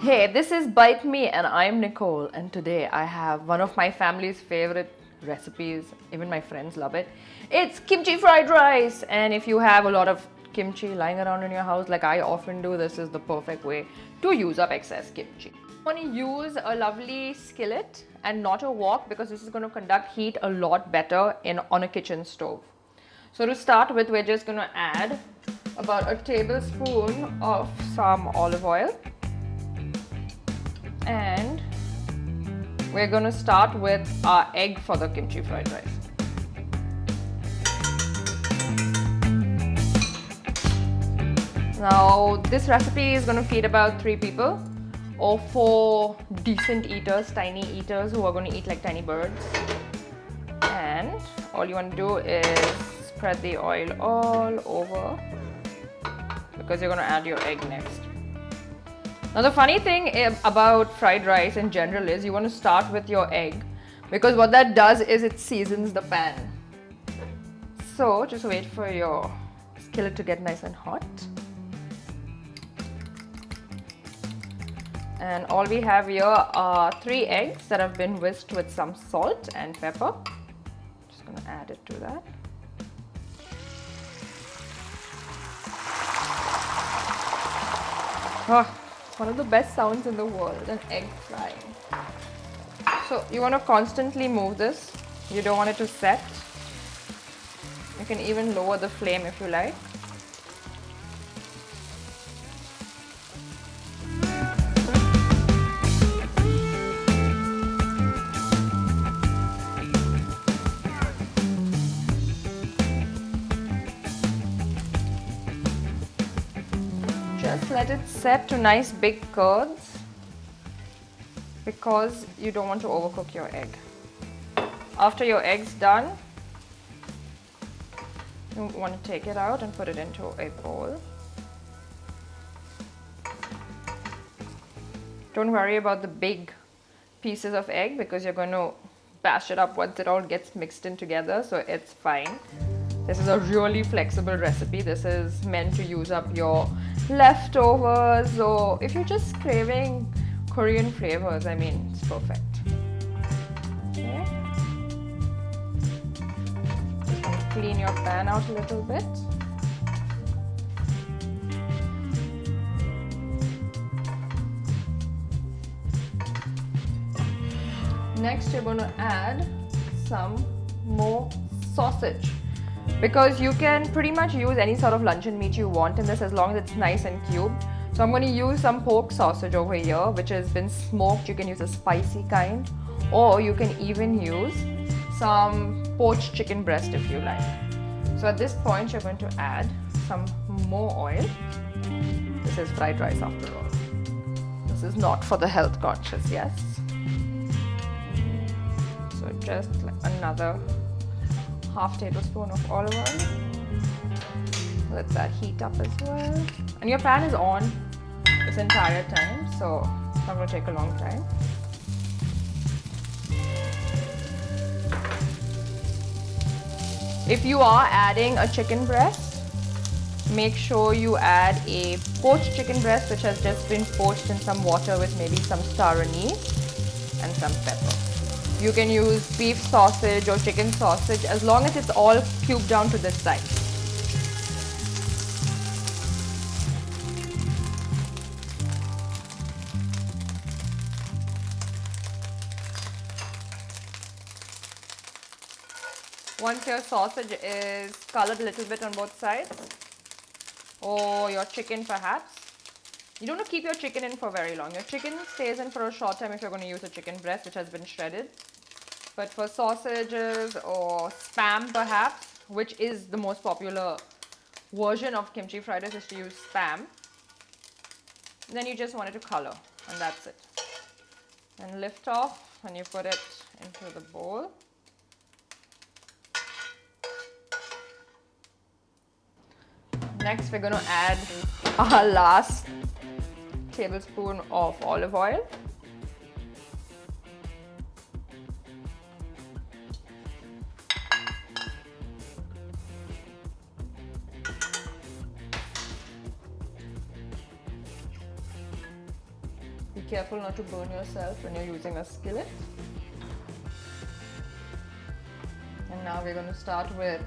Hey, this is Bite Me and I'm Nicole, and today I have one of my family's favorite recipes. Even my friends love it. It's kimchi fried rice, and if you have a lot of kimchi lying around in your house like I often do, this is the perfect way to use up excess kimchi. You want to use a lovely skillet and not a wok because this is going to conduct heat a lot better on a kitchen stove. So to start with, we're just going to add about a tablespoon of some olive oil. And we're going to start with our egg for the kimchi fried rice. Now this recipe is going to feed about 3 people or 4 decent eaters, tiny eaters who are going to eat like tiny birds. And all you want to do is spread the oil all over because you're going to add your egg next. Now the funny thing about fried rice in general is you want to start with your egg because what that does is it seasons the pan. So just wait for your skillet to get nice and hot. And all we have here are 3 eggs that have been whisked with some salt and pepper. Just going to add it to that. Oh. One of the best sounds in the world, an egg frying. So you want to constantly move this. You don't want it to set. You can even lower the flame if you like. Just let it set to nice big curds because you don't want to overcook your egg. After your egg's done, you want to take it out and put it into a bowl. Don't worry about the big pieces of egg because you're going to bash it up once it all gets mixed in together, so it's fine. This is a really flexible recipe. This is meant to use up your leftovers, or if you're just craving Korean flavors, I mean, it's perfect. Okay. Just want to clean your pan out a little bit. Next, you're going to add some more sausage. Because you can pretty much use any sort of luncheon meat you want in this as long as it's nice and cubed. So I'm going to use some pork sausage over here which has been smoked. You can use a spicy kind, or you can even use some poached chicken breast if you like. So at this point you're going to add some more oil. This is fried rice after all. This is not for the health conscious, yes. So just like another half tablespoon of olive oil. Let that heat up as well. And your pan is on this entire time, so it's not going to take a long time. If you are adding a chicken breast, make sure you add a poached chicken breast which has just been poached in some water with maybe some star anise and some pepper. You can use beef sausage or chicken sausage as long as it's all cubed down to this size. Once your sausage is colored a little bit on both sides, or your chicken perhaps, you don't want to keep your chicken in for very long. Your chicken stays in for a short time if you're going to use a chicken breast which has been shredded. But for sausages or spam perhaps, which is the most popular version of kimchi fried rice, is to use spam. Then you just want it to color, and that's it. And lift off and you put it into the bowl. Next we're going to add our last tablespoon of olive oil. careful not to burn yourself when you're using a skillet. And now we're going to start with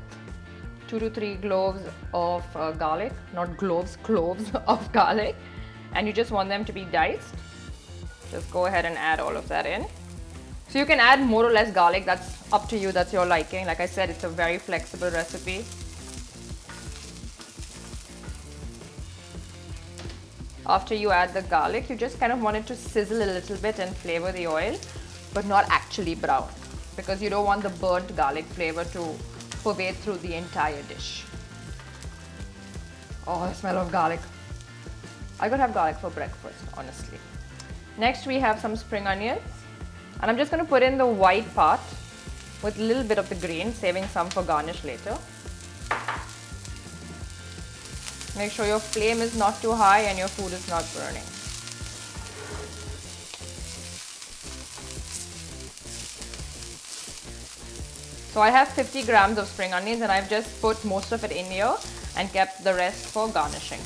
2 to 3 cloves of garlic, not cloves of garlic, and you just want them to be diced. Just go ahead and add all of that in. So you can add more or less garlic, that's up to you, that's your liking. Like I said, it's a very flexible recipe. After you add the garlic, you just kind of want it to sizzle a little bit and flavor the oil, but not actually brown, because you don't want the burnt garlic flavor to pervade through the entire dish. Oh, the smell of garlic. I could have garlic for breakfast, honestly. Next, we have some spring onions, and I'm just going to put in the white part with a little bit of the green, saving some for garnish later. Make sure your flame is not too high and your food is not burning. So I have 50 grams of spring onions, and I've just put most of it in here and kept the rest for garnishing.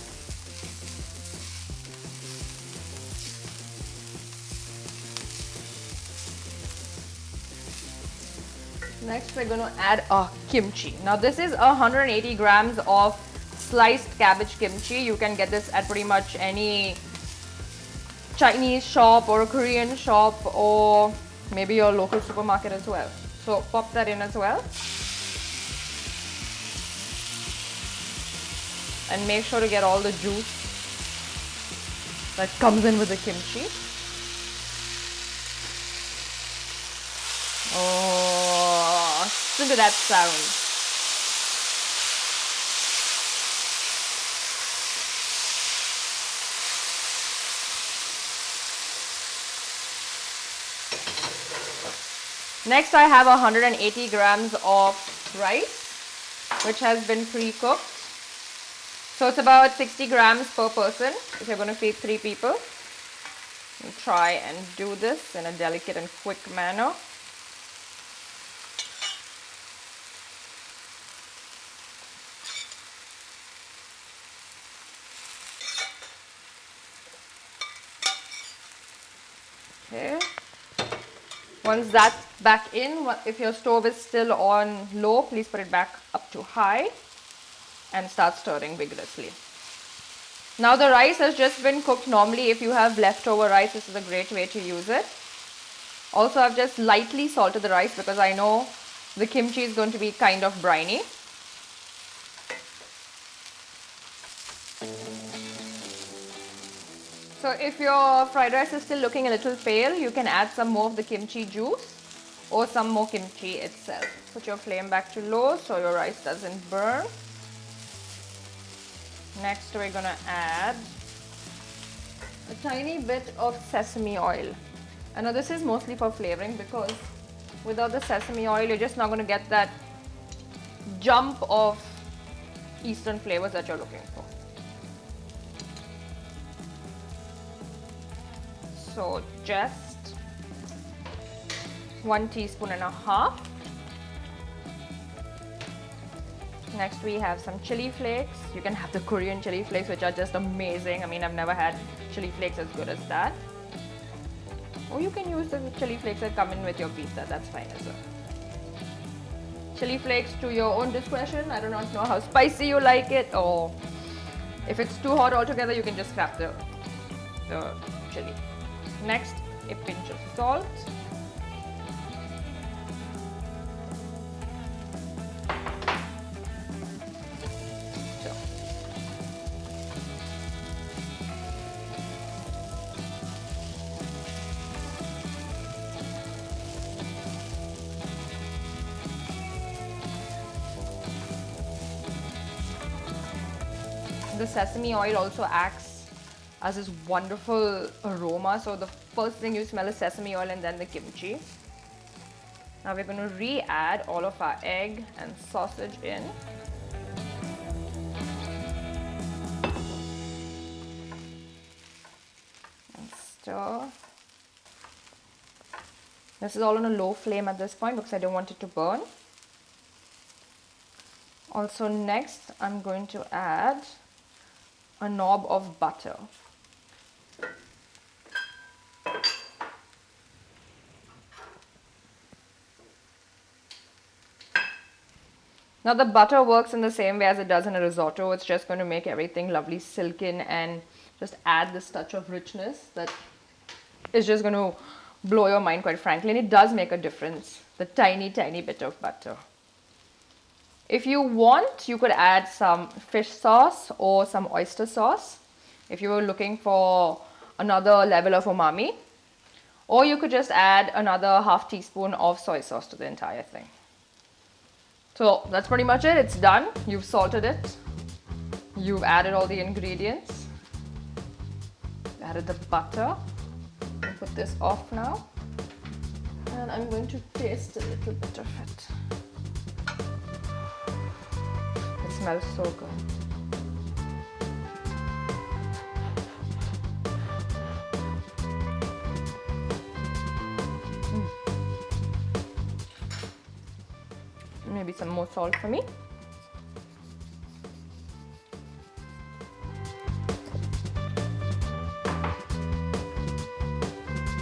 Next, we're going to add kimchi. Now this is 180 grams of sliced cabbage kimchi. You can get this at pretty much any Chinese shop or a Korean shop, or maybe your local supermarket as well. So pop that in as well. And make sure to get all the juice that comes in with the kimchi. Oh, listen to that sound. Next, I have 180 grams of rice, which has been pre-cooked. So it's about 60 grams per person if you're going to feed 3 people. And try and do this in a delicate and quick manner. Okay. Once that's back in, if your stove is still on low, please put it back up to high and start stirring vigorously. Now the rice has just been cooked. Normally, if you have leftover rice, this is a great way to use it. Also, I've just lightly salted the rice because I know the kimchi is going to be kind of briny. So if your fried rice is still looking a little pale, you can add some more of the kimchi juice or some more kimchi itself. Put your flame back to low so your rice doesn't burn. Next, we're going to add a tiny bit of sesame oil. And now this is mostly for flavoring, because without the sesame oil, you're just not going to get that jump of Eastern flavors that you're looking for. So just 1.5 teaspoons. Next, we have some chili flakes. You can have the Korean chili flakes, which are just amazing. I mean, I've never had chili flakes as good as that. Or you can use the chili flakes that come in with your pizza. That's fine as well. Chili flakes to your own discretion. I do not know how spicy you like it, or if it's too hot altogether, you can just scrap the chili. Next, a pinch of salt. The sesame oil also acts as this wonderful aroma. So the first thing you smell is sesame oil and then the kimchi. Now we're going to re-add all of our egg and sausage in. And stir. This is all on a low flame at this point because I don't want it to burn. Also next, I'm going to add a knob of butter. Now the butter works in the same way as it does in a risotto. It's just going to make everything lovely silken and just add this touch of richness that is just going to blow your mind, quite frankly. And it does make a difference, the tiny, tiny bit of butter. If you want, you could add some fish sauce or some oyster sauce if you were looking for another level of umami. Or you could just add another half teaspoon of soy sauce to the entire thing. So that's pretty much it. It's done. You've salted it. You've added all the ingredients. Added the butter. I'll put this off now. And I'm going to taste a little bit of it. It smells so good. Maybe some more salt for me.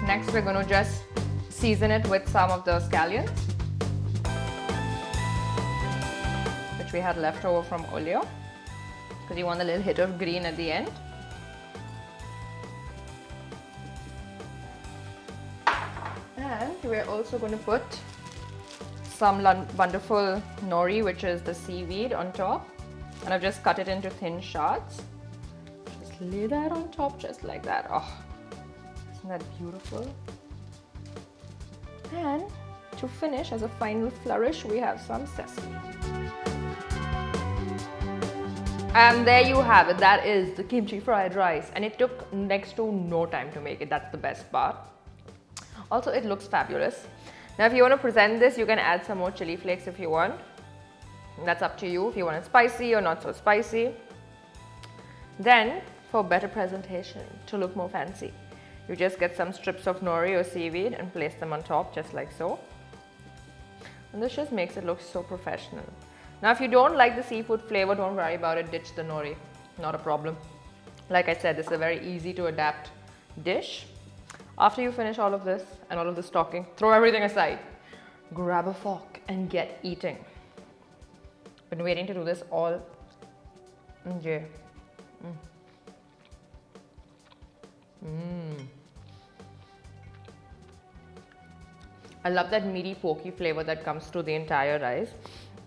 Next, we're going to just season it with some of the scallions, which we had left over from earlier, because you want a little hit of green at the end. And we're also going to put some wonderful nori, which is the seaweed, on top, and I've just cut it into thin shards. Just lay that on top just like that. Oh, isn't that beautiful? And to finish, as a final flourish, we have some sesame. And there you have it. That is the kimchi fried rice, and it took next to no time to make it. That's the best part. Also, it looks fabulous. Now, if you want to present this, you can add some more chili flakes if you want. That's up to you if you want it spicy or not so spicy. Then, for better presentation, to look more fancy, you just get some strips of nori or seaweed and place them on top, just like so. And this just makes it look so professional. Now, if you don't like the seafood flavor, don't worry about it. Ditch the nori. Not a problem. Like I said, this is a very easy to adapt dish. After you finish all of this and all of this talking, throw everything aside, grab a fork and get eating. Been waiting to do this all day. I love that meaty, porky flavor that comes through the entire rice,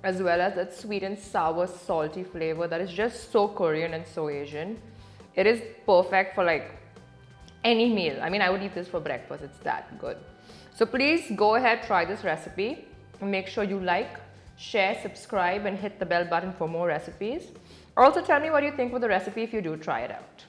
as well as that sweet and sour, salty flavor that is just so Korean and so Asian. It is perfect for like any meal. I mean, I would eat this for breakfast. It's that good. So please go ahead, try this recipe. Make sure you like, share, subscribe, and hit the bell button for more recipes. Also, tell me what you think of the recipe if you do try it out.